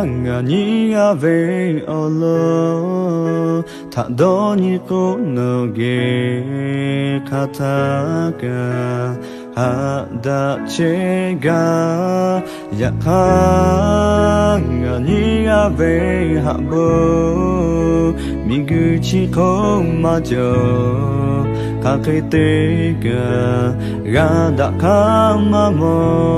하장아니 아베 얼로 타도니고 너게 가다가 하다 제가 약한아니 아베 하보 미그치고 마저 가게때가 가다 가마모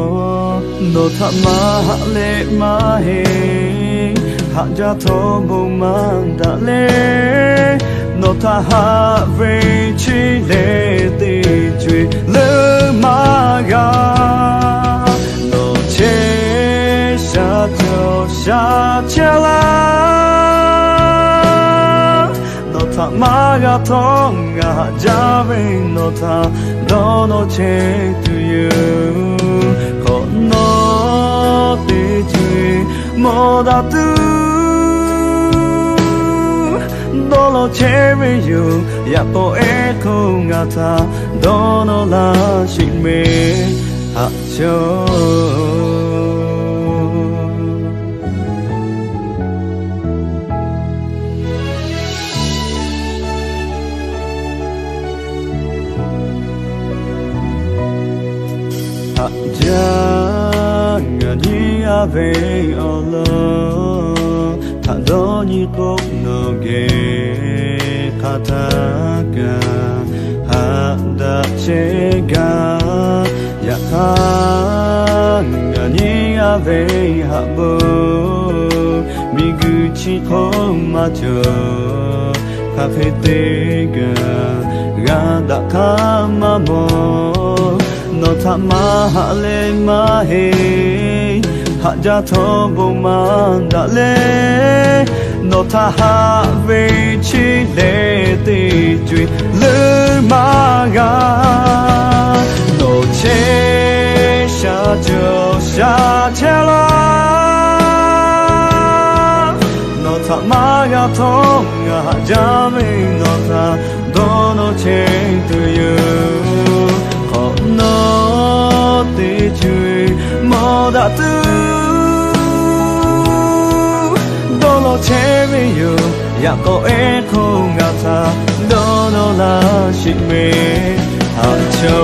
노타마레 마헤 하자 토보만 달레 노타하베 치레 티쥐 르마가 노체 샤토 샤첼라 노타마가 통가 자베 노타 노노체 투유 no te chui moda tu dolo cheri you ya po e ko ngata dono la shi me ha cho 장아니 아베 얼로 타도니 꼭 너게 가다가 하다 제가 약한아니 아베 하보 미그치 코마저 카페테가 가다 가마모 노타마레 마헤 하자 토보만 달레 노타하베 치레 티쥐 르마가 노체 샤조 샤첼라 노타마가 통가 자메 노타 도노체 투유 no te chui moda tu dolo cheri you ya ko e ko ngata dono la shi me ha cho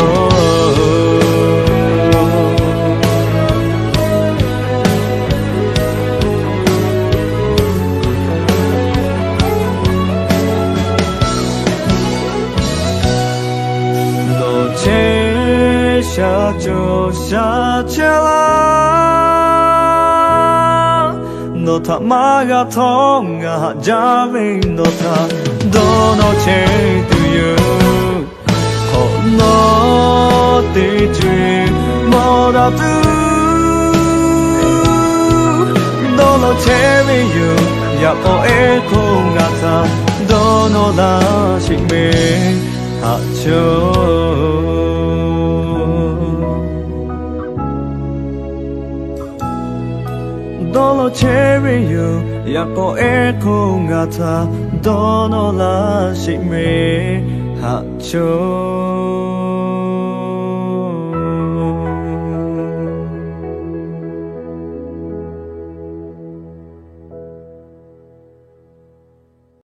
샤조 샤첼라 노타마가 통가 자베 노타 도노체 투유 호노 티쥐 모라투 도노체리 유 야코 에코 가타 도노라 식메 하초 Dolo cherry you, yako eko ngata, dono la shik me hacho.